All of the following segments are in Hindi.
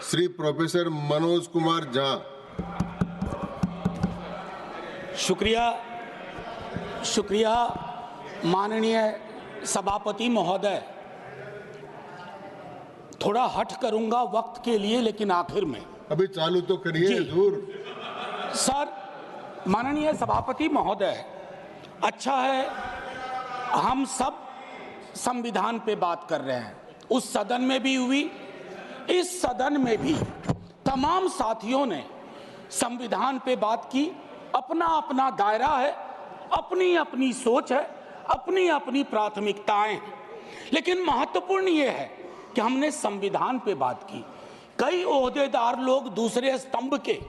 श्री प्रोफेसर मनोज कुमार झा। शुक्रिया माननीय सभापति महोदय। थोड़ा हट करूंगा वक्त के लिए, लेकिन आखिर में अभी चालू तो करिए हुजूर। सर, माननीय सभापति महोदय, अच्छा है हम सब संविधान पे बात कर रहे हैं। उस सदन में भी हुई, इस सदन में भी तमाम साथियों ने संविधान पे बात की। अपना अपना दायरा है, अपनी अपनी सोच है, अपनी अपनी प्राथमिकताएं हैं, लेकिन महत्वपूर्ण ये है कि हमने संविधान पे बात की। कई ओहदेदार लोग दूसरे स्तंभ के,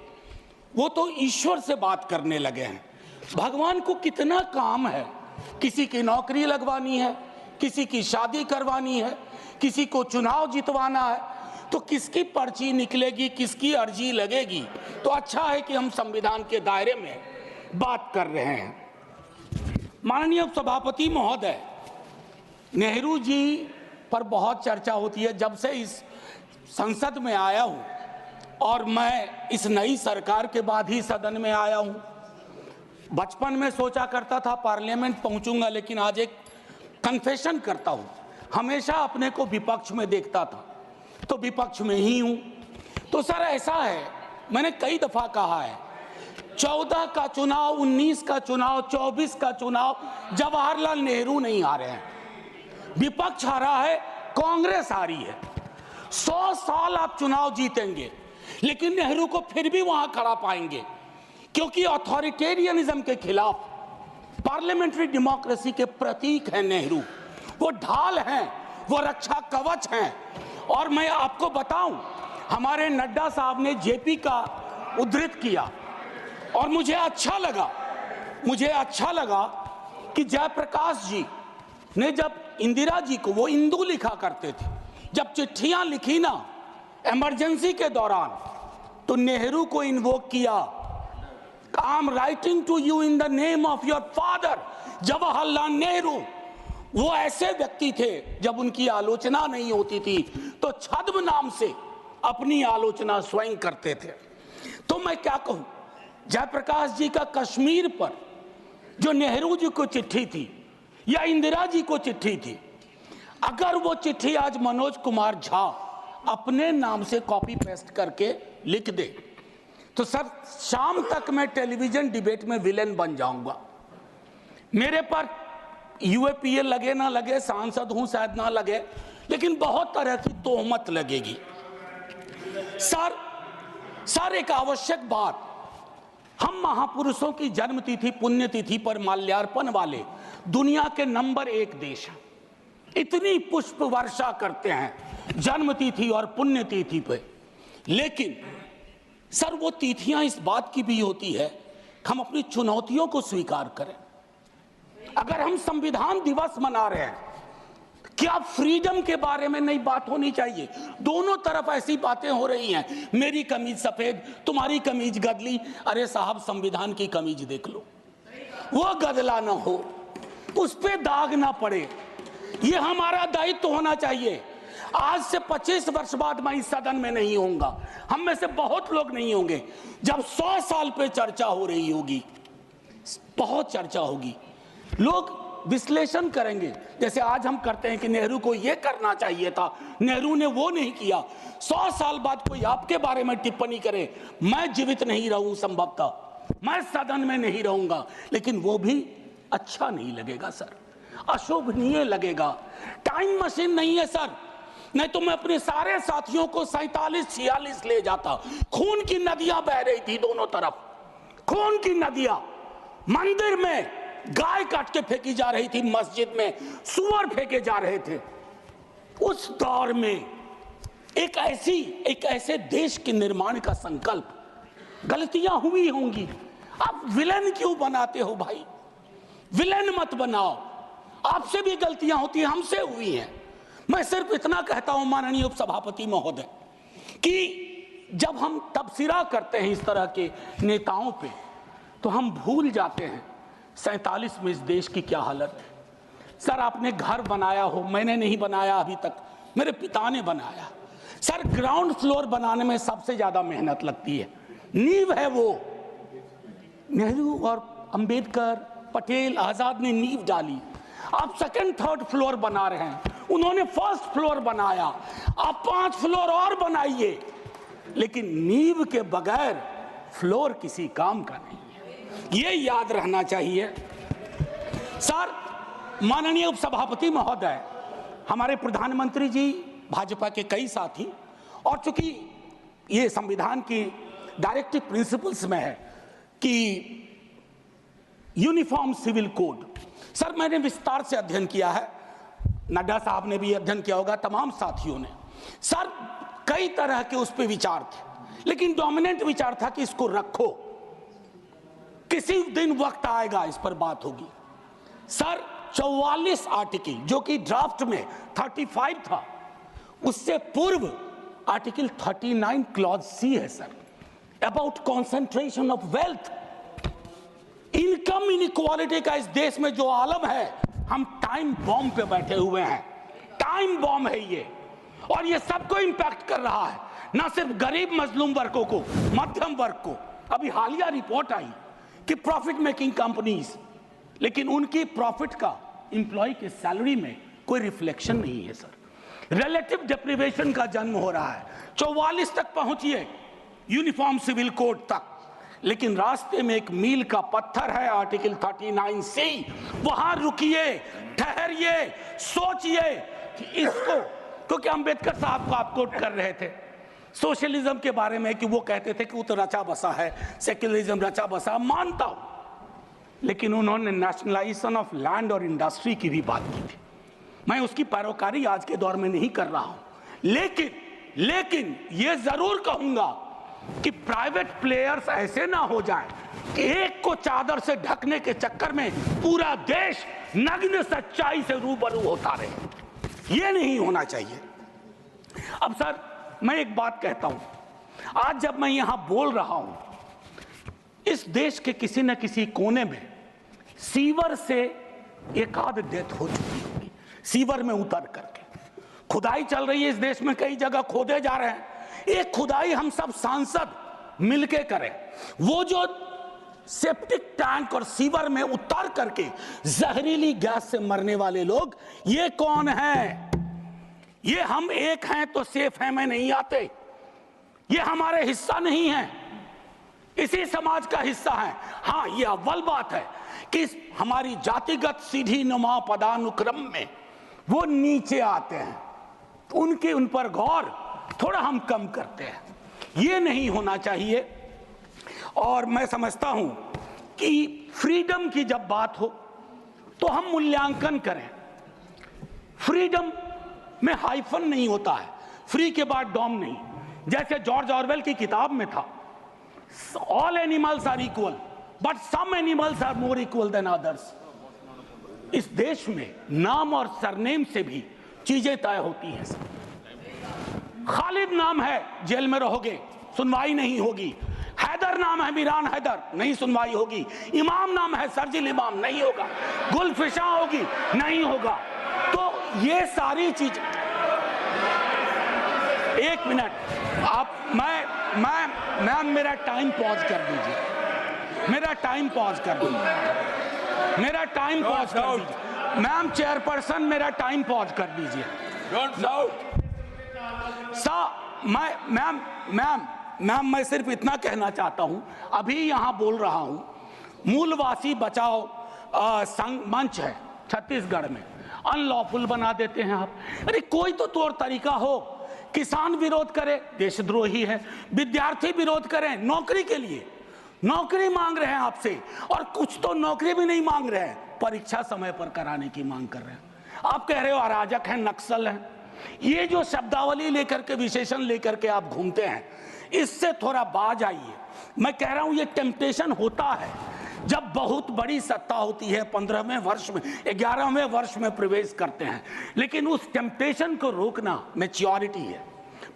वो तो ईश्वर से बात करने लगे हैं। भगवान को कितना काम है, किसी की नौकरी लगवानी है, किसी की शादी करवानी है, किसी को चुनाव जितवाना है, तो किसकी पर्ची निकलेगी, किसकी अर्जी लगेगी। तो अच्छा है कि हम संविधान के दायरे में बात कर रहे हैं। माननीय सभापति महोदय, नेहरू जी पर बहुत चर्चा होती है जब से इस संसद में आया हूं, और मैं इस नई सरकार के बाद ही सदन में आया हूं। बचपन में सोचा करता था पार्लियामेंट पहुंचूंगा, लेकिन आज एक कन्फेशन करता हूं, हमेशा अपने को विपक्ष में देखता था, तो विपक्ष में ही हूं। तो सर ऐसा है, मैंने कई दफा कहा है, 14 का चुनाव, 19 का चुनाव, 24 का चुनाव, जवाहरलाल नेहरू नहीं हारे हैं, विपक्ष हारा है, कांग्रेस हारी है। 100 साल आप चुनाव जीतेंगे, लेकिन नेहरू को फिर भी वहां खड़ा पाएंगे, क्योंकि अथॉरिटेरियनिज्म के खिलाफ, पार्लियामेंट्री डेमोक्रेसी के प्रतीक हैं नेहरू। वो ढाल हैं, वो रक्षा कवच हैं। और मैं आपको बताऊं, हमारे नड्डा साहब ने जेपी का उद्धृत किया, और मुझे अच्छा लगा कि जयप्रकाश जी ने जब इंदिरा जी को, वो इंदू लिखा करते थे, जब चिट्ठियां लिखी ना इमरजेंसी के दौरान, तो नेहरू को इन्वोक किया। I am writing to you in the name of your father Jawaharlal Nehru. वो ऐसे व्यक्ति थे, जब उनकी आलोचना नहीं होती थी तो छद्म नाम से अपनी आलोचना स्वयं करते थे। तो मैं क्या कहूं, जयप्रकाश जी का कश्मीर पर जो नेहरू जी को चिट्ठी थी या इंदिरा जी को चिट्ठी थी, अगर वो चिट्ठी आज मनोज कुमार झा अपने नाम से कॉपी पेस्ट करके लिख दे, तो सर शाम तक मैं टेलीविजन डिबेट में विलेन बन जाऊंगा। मेरे पर यूएपीए लगे ना लगे, सांसद हूं शायद ना लगे, लेकिन बहुत तरह की तोहमत लगेगी। सर एक आवश्यक बात, हम महापुरुषों की जन्मतिथि, पुण्यतिथि पर माल्यार्पण वाले दुनिया के नंबर 1 देश हैं। इतनी पुष्प वर्षा करते हैं जन्मतिथि और पुण्यतिथि पे, लेकिन सर वो तिथियां इस बात की भी होती है कि हम अपनी चुनौतियों को स्वीकार करें। अगर हम संविधान दिवस मना रहे हैं, क्या फ्रीडम के बारे में नहीं बात होनी चाहिए? दोनों तरफ ऐसी बातें हो रही हैं, मेरी कमीज सफेद, तुम्हारी कमीज गदली। अरे साहब, संविधान की कमीज देख लो, वो गदला ना हो, उस पे दाग ना पड़े, ये हमारा दायित्व होना चाहिए। आज से 25 वर्ष बाद मैं इस सदन में नहीं होऊंगा, हम में से बहुत लोग नहीं होंगे, जब 100 साल पे चर्चा हो रही होगी, बहुत चर्चा होगी, लोग विश्लेषण करेंगे, जैसे आज हम करते हैं कि नेहरू को यह करना चाहिए था, नेहरू ने वो नहीं किया। 100 साल बाद कोई आपके बारे में टिप्पणी करे, मैं जीवित नहीं रहूं, संभवतः मैं सदन में नहीं रहूंगा, लेकिन वो भी अच्छा नहीं लगेगा सर, अशोभनीय लगेगा। टाइम मशीन नहीं है सर, नहीं तो मैं अपने सारे साथियों को 47-46 ले जाता। खून की नदियां बह रही थी दोनों तरफ, खून की नदियां, मंदिर में गाय काट के फेंकी जा रही थी, मस्जिद में सुअर फेंके जा रहे थे। उस दौर में एक ऐसे देश के निर्माण का संकल्प, गलतियां हुई होंगी, आप विलेन क्यों बनाते हो भाई? विलेन मत बनाओ, आपसे भी गलतियां होती हैं, हमसे हुई हैं। मैं सिर्फ इतना कहता हूं माननीय उपसभापति महोदय, कि जब हम तबसरा करते हैं इस तरह के नेताओं पे, तो हम भूल जाते हैं 47 में इस देश की क्या हालत है। सर आपने घर बनाया हो, मैंने नहीं बनाया अभी तक, मेरे पिता ने बनाया। सर ग्राउंड फ्लोर बनाने में सबसे ज्यादा मेहनत लगती है, नींव है वो। नेहरू और अंबेडकर, पटेल, आजाद ने नींव डाली। आप सेकंड थर्ड फ्लोर बना रहे हैं, उन्होंने फर्स्ट फ्लोर बनाया, आप 5 फ्लोर और बनाइए, लेकिन नींव के बगैर फ्लोर किसी काम का नहीं है, ये याद रहना चाहिए। सर माननीय उपसभापति महोदय, हमारे प्रधानमंत्री जी, भाजपा के कई साथी, और चूंकि ये संविधान की डायरेक्टिव प्रिंसिपल्स में है कि यूनिफॉर्म सिविल कोड, सर मैंने विस्तार से अध्ययन किया है, नड्डा साहब ने भी अध्ययन किया होगा, तमाम साथियों ने। सर कई तरह के उस पर विचार थे, लेकिन डोमिनेंट विचार था कि इसको रखो, किसी दिन वक्त आएगा इस पर बात होगी। सर 44 आर्टिकल जो कि ड्राफ्ट में 35 था, उससे पूर्व आर्टिकल 39 क्लॉज सी है sir, about concentration of wealth. Income inequality का इस देश में जो आलम है, हम टाइम बॉम्ब पे बैठे हुए हैं, टाइम बॉम्ब है ये, और ये सबको इंपैक्ट कर रहा है, ना सिर्फ गरीब मजलूम वर्गों को, मध्यम वर्ग को। अभी हालिया रिपोर्ट आई कि प्रॉफिट मेकिंग कंपनीज, लेकिन उनकी प्रॉफिट का एम्प्लॉय के सैलरी में कोई रिफ्लेक्शन नहीं है सर। रिलेटिव डिप्रिवेशन का जन्म हो रहा है। 44 तक पहुंचिए यूनिफॉर्म सिविल कोड तक, लेकिन रास्ते में एक मील का पत्थर है आर्टिकल 39C। वहां रुकिए, ठहरिए, सोचिए कि इसको, क्योंकि अंबेडकर साहब को आप कोट कर रहे थे सोशलिज्म के बारे में कि वो कहते थे कि वो तो रचा बसा है, सेक्युलरिज्म रचा बसा, मानता हूं, लेकिन उन्होंने नेशनलाइजेशन ऑफ लैंड और इंडस्ट्री की भी बात की थी। मैं उसकी पैरोकारी आज के दौर में नहीं कर रहा हूं, लेकिन ये जरूर कहूंगा कि प्राइवेट प्लेयर्स ऐसे ना हो जाएं कि एक को चादर से ढकने के चक्कर में पूरा देश नग्न सच्चाई से रूबरू होता रहे, ये नहीं होना चाहिए। अब सर मैं एक बात कहता हूं, आज जब मैं यहां बोल रहा हूं, इस देश के किसी न किसी कोने में सीवर से एक आध डेथ हो चुकी होगी, सीवर में उतर करके। खुदाई चल रही है इस देश में, कई जगह खोदे जा रहे हैं। एक खुदाई हम सब सांसद मिलके करें, वो जो सेप्टिक टैंक और सीवर में उतर करके जहरीली गैस से मरने वाले लोग, ये कौन है? ये हम एक हैं तो सेफ हैं में नहीं आते, ये हमारे हिस्सा नहीं है, इसी समाज का हिस्सा है। हाँ, ये अव्वल बात है कि हमारी जातिगत सीढ़ी नुमा पदानुक्रम में वो नीचे आते हैं, उनके उन पर गौर थोड़ा हम कम करते हैं, ये नहीं होना चाहिए। और मैं समझता हूं कि फ्रीडम की जब बात हो तो हम मूल्यांकन करें। फ्रीडम में हाइफन नहीं होता है, फ्री के बाद डॉम नहीं, जैसे जॉर्ज ऑरवेल की किताब में था, all animals are equal but some animals are more equal than others. इस देश में नाम और सरनेम से भी चीजें तय होती हैं। खालिद नाम है, जेल में रहोगे, सुनवाई नहीं होगी। हैदर नाम है, मीरान हैदर, नहीं सुनवाई होगी। इमाम नाम है, सरजिल इमाम, नहीं होगा। गुलफिशा होगी, नहीं होगा। तो ये सारी चीज, एक मिनट आप, मैं मेरा टाइम पॉज कर दीजिए, मेरा टाइम पॉज कर दीजिए, मेरा टाइम पॉज कर दीजिए। मैम चेयरपर्सन, मेरा टाइम पॉज कर दीजिए। Don't shout. मैम मैं सिर्फ इतना कहना चाहता हूं, अभी यहां बोल रहा हूं, मूलवासी बचाओ संघ मंच है छत्तीसगढ़ में, अनलॉफुल बना देते हैं आप। अरे कोई तो तौर तरीका हो, किसान विरोध करे, देशद्रोही है, विद्यार्थी विरोध करें नौकरी के लिए, नौकरी मांग रहे हैं आपसे, और कुछ तो नौकरी भी नहीं मांग रहे हैं, परीक्षा समय पर कराने की मांग कर रहे हैं। आप कह रहे हो अराजक हैं, नक्सल हैं। ये जो शब्दावली लेकर के, विशेषण लेकर के आप घूमते हैं, इससे थोड़ा बाज आइए। मैं कह रहा हूं ये टेम्पटेशन होता है जब बहुत बड़ी सत्ता होती है, 15वें वर्ष में, 11वें वर्ष में प्रवेश करते हैं, लेकिन उस टेम्पटेशन को रोकना मैच्योरिटी है,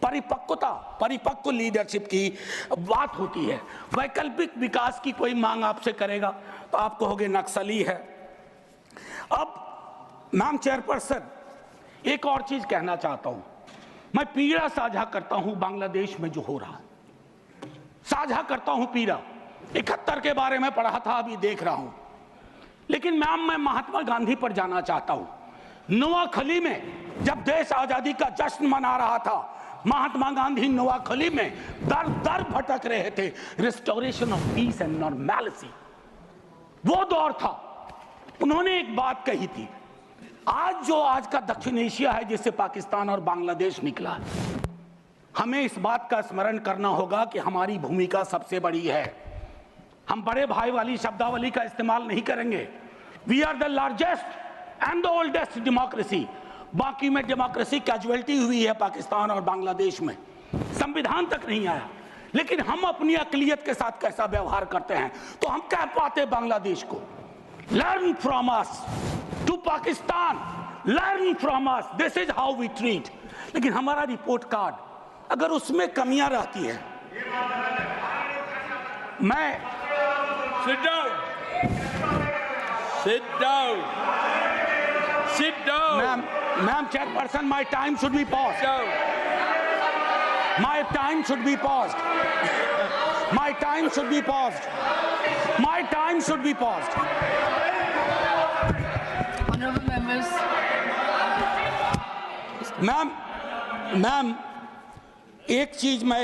परिपक्वता, परिपक्व लीडरशिप की बात होती है। वैकल्पिक विकास की कोई मांग आपसे करेगा तो आप कहोगे नक्सली है। अब मैम चेयरपर्सन, एक और चीज कहना चाहता हूं, मैं पीड़ा साझा करता हूं बांग्लादेश में जो हो रहा है, साझा करता हूं पीड़ा। 71 के बारे में पढ़ा था, अभी देख रहा हूं। लेकिन मैम, मैं महात्मा गांधी पर जाना चाहता हूं। नोआखली में जब देश आजादी का जश्न मना रहा था, महात्मा गांधी नोआखली में दर दर भटक रहे थे, restoration of peace and normality, वो दौर था। उन्होंने एक बात कही थी, आज का दक्षिण एशिया है जिससे पाकिस्तान और बांग्लादेश निकला है, हमें इस बात का स्मरण करना होगा कि हमारी भूमिका सबसे बड़ी है। हम बड़े भाई वाली शब्दावली का इस्तेमाल नहीं करेंगे। We are the largest and the oldest democracy. बाकी में डेमोक्रेसी कैजुअलिटी हुई है पाकिस्तान और बांग्लादेश में, संविधान तक नहीं आया। लेकिन हम अपनी अकलियत के साथ कैसा व्यवहार करते हैं, तो हम कह पाते बांग्लादेश को, learn from us, to Pakistan, learn from us, this is how we treat. लेकिन हमारा रिपोर्ट कार्ड अगर उसमें कमियां रहती है, मैं Sit down. Sit down. Sit down. Ma'am, chairperson, my time should be paused. Sit down. My time should be paused. My time should be paused. My time should be paused. Honorable members. Ma'am, एक चीज मैं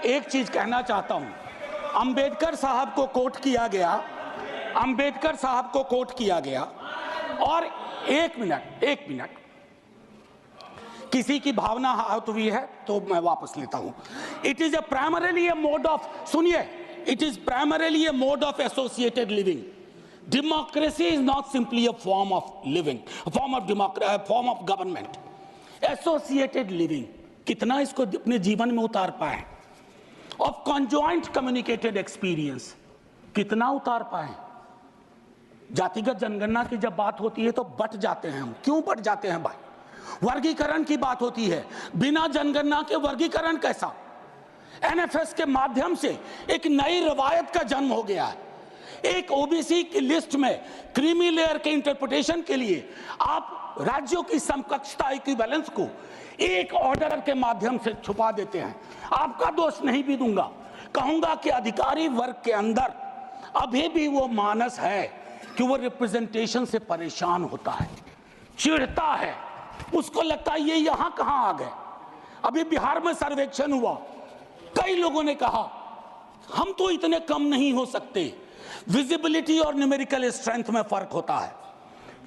एक चीज कहना चाहता हूं। अंबेडकर साहब को कोट किया गया, अंबेडकर साहब को कोट किया गया, और एक मिनट, किसी की भावना आहत हुई है तो मैं वापस लेता हूं। It is primarily a mode of, सुनिए, it is primarily a mode of associated living. Democracy is not simply a form of living, form of government. Associated living, कितना इसको अपने जीवन में उतार पाए? ऑफ कॉन्जॉइंट कम्युनिकेटेड एक्सपीरियंस, कितना उतार पाए? जातिगत जनगणना की जब बात होती है तो बट जाते हैं हम। क्यों बट जाते हैं भाई? वर्गीकरण की बात होती है, बिना जनगणना के वर्गीकरण कैसा? एनएफएस के माध्यम से एक नई रवायत का जन्म हो गया है। एक ओबीसी की लिस्ट में क्रीमी लेयर के इंटरप्रिटेशन के लिए आप राज्यों की समकक्षता इक्विवेलेंस को एक ऑर्डर के माध्यम से छुपा देते हैं। आपका दोष नहीं भी दूंगा, कहूंगा कि अधिकारी वर्ग के अंदर अभी भी वो मानस है कि वो रिप्रेजेंटेशन से परेशान होता है, चिढ़ता है, उसको लगता है ये यहां कहां आ गए। अभी बिहार में सर्वेक्षण हुआ, कई लोगों ने कहा हम तो इतने कम नहीं हो सकते। विजिबिलिटी और न्यूमेरिकल स्ट्रेंथ में फर्क होता है।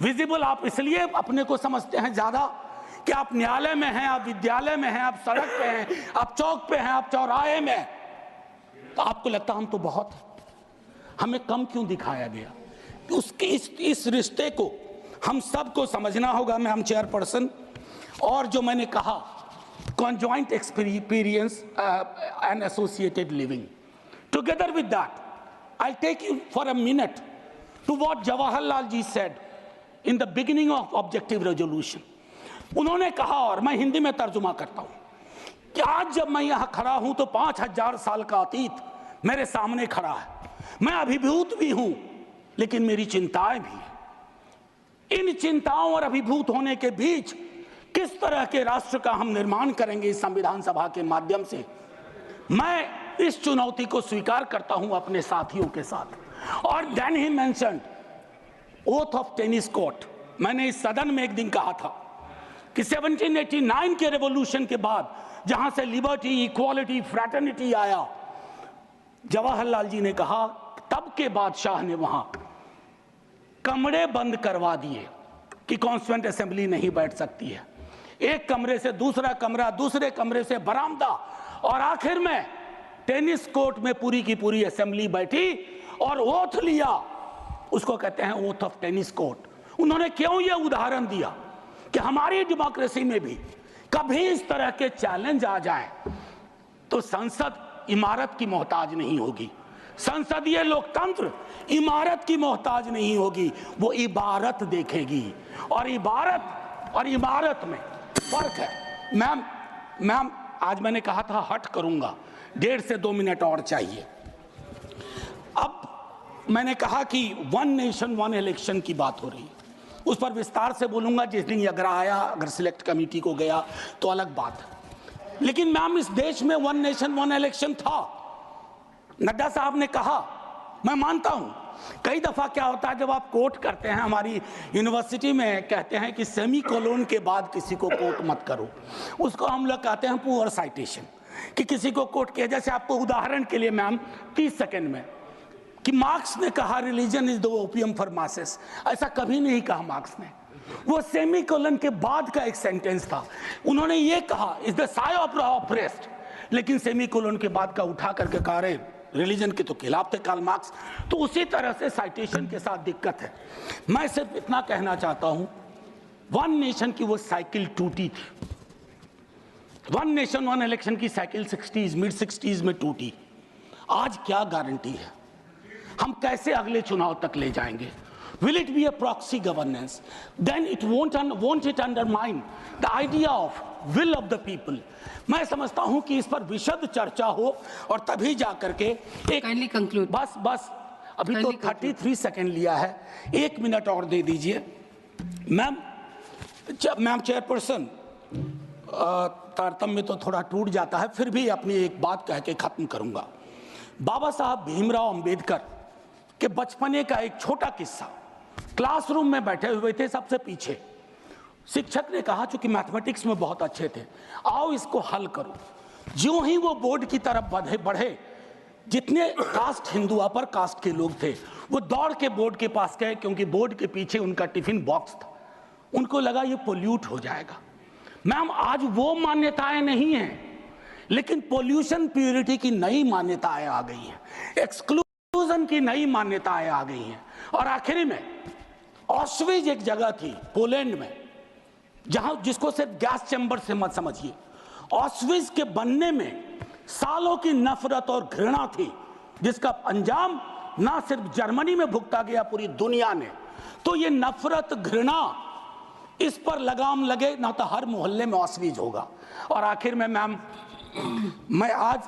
विजिबल आप इसलिए अपने को समझते हैं ज्यादा कि आप न्यायालय में हैं, आप विद्यालय में हैं, आप सड़क पे हैं, आप चौक पे हैं, आप चौराहे में हैं, तो आपको लगता हम तो बहुत हैं। हमें कम क्यों दिखाया गया? उसके इस रिश्ते को हम सबको समझना होगा। मैम चेयरपर्सन, और जो मैंने कहा conjoint experience and associated living. Together with that, I'll take you for a minute to what Jawaharlal ji said in the beginning of objective resolution. उन्होंने कहा, और मैं हिंदी में तर्जुमा करता हूं, कि आज जब मैं यहां खड़ा हूं तो 5000 साल का अतीत मेरे सामने खड़ा है। मैं अभिभूत भी हूं, लेकिन मेरी चिंताएं भी हैं। इन चिंताओं और अभिभूत होने के बीच किस तरह के राष्ट्र का हम निर्माण करेंगे इस संविधान सभा के माध्यम से, मैं इस चुनौती को स्वीकार करता हूं अपने साथियों के साथ। और then he mentioned oath of tennis court. मैंने इस सदन में एक दिन कहा था कि 1789 के रेवोल्यूशन के बाद जहां से लिबर्टी, इक्वालिटी, फ्रैटर्निटी आया, जवाहरलाल जी ने कहा तब के बादशाह ने वहां कमरे बंद करवा दिए कि कॉन्स्टिट्यूएंट असेंबली नहीं बैठ सकती है। एक कमरे से दूसरा कमरा, दूसरे कमरे से बरामदा, और आखिर में टेनिस कोर्ट में पूरी की पूरी असेंबली बैठी और ओथ लिया। उसको कहते हैं ओथ ऑफ टेनिस कोर्ट। उन्होंने क्यों यह उदाहरण दिया कि हमारी डेमोक्रेसी में भी कभी इस तरह के चैलेंज आ जाए तो संसद इमारत की मोहताज नहीं होगी। संसदीय लोकतंत्र इमारत की मोहताज नहीं होगी, वो इबारत देखेगी। और इमारत में फर्क है। मैम आज मैंने कहा था हट करूंगा, 1.5 से 2 मिनट और चाहिए। अब मैंने कहा कि वन नेशन वन इलेक्शन की बात हो रही है। उस पर विस्तार से बोलूंगा जिस दिन अगर आया, अगर सिलेक्ट कमेटी को गया तो अलग बात है। लेकिन मैम, इस देश में 1 नेशन 1 इलेक्शन था। नड्डा साहब ने कहा, मैं मानता हूं। कई दफा क्या होता है, जब आप कोट करते हैं, हमारी यूनिवर्सिटी में कहते हैं कि सेमी कोलोन के बाद किसी को कोट मत करो, उसको हम लोग कहते हैं पुअर साइटेशन, कि किसी को कोट किया। जैसे आपको उदाहरण के लिए मैम 30 सेकंड में, कि मार्क्स ने कहा religion is the opium for masses, ऐसा कभी नहीं कहा मार्क्स ने। वो सेमी कोलन के बाद का एक सेंटेंस था। उन्होंने ये कहा is the Sai of oppressed, लेकिन सेमी कोलन के बाद का उठा करके कहा रहे रिलीजन के तो खिलाफ थे कार्ल मार्क्स। तो उसी तरह से साइटेशन के साथ दिक्कत है। मैं सिर्फ इतना कहना चाहता हूं, 1 नेशन की वो साइकिल टूटी थी। 1 नेशन 1 इलेक्शन की साइकिल 60s मिड 60s में टूटी। आज क्या गारंटी है, हम कैसे अगले चुनाव तक ले जाएंगे? Will it be a proxy governance? Then it won't it undermine the idea of will of the people? मैं समझता हूं कि इस पर विशद चर्चा हो और तभी जाकर के Kindly conclude. बस अभी तो 33 सेकंड लिया है, 1 मिनट और दे दीजिए। मैम चेयरपर्सन, तारतम्य तो थोड़ा टूट जाता है, फिर भी अपनी एक बात कह के खत्म करूंगा। बाबा साहब भीमराव अंबेडकर के बचपने का एक छोटा किस्सा। क्लासरूम में बैठे हुए थे सबसे पीछे, शिक्षक ने कहा, चूंकि मैथमेटिक्स में बहुत अच्छे थे, आओ इसको हल करो। ज्यों ही वो बोर्ड की तरफ बढ़े, जितने कास्ट हिंदू अपर कास्ट के लोग थे वो दौड़ के बोर्ड के पास गए, क्योंकि बोर्ड के पीछे उनका टिफिन बॉक्स था। उनको लगा ये पोल्यूट हो जाएगा। मैम, आज वो मान्यताएं नहीं हैं, लेकिन पोल्यूशन प्योरिटी की नई मान्यताएं आ गई हैं, एक्सक्लूजन की नई मान्यताएं आ गई हैं। और आखिरी में ऑस्विज एक जगह थी पोलैंड में, जहां जिसको सिर्फ गैस चैम्बर से मत समझिए। ऑस्विज के बनने में सालों की नफरत और घृणा थी, जिसका अंजाम ना सिर्फ जर्मनी में भुगता गया, पूरी दुनिया ने। तो ये नफरत घृणा, इस पर लगाम लगे ना तो हर मोहल्ले में ऑस्विज होगा। और आखिर में मैम, मैं आज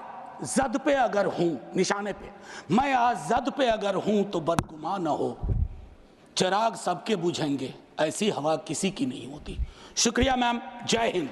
जद पे अगर हूं, निशाने पे, मैं आज जद पे अगर हूं तो बदगुमान न हो, चिराग सबके बुझेंगे, ऐसी हवा किसी की नहीं होती। शुक्रिया मैम, जय हिंद।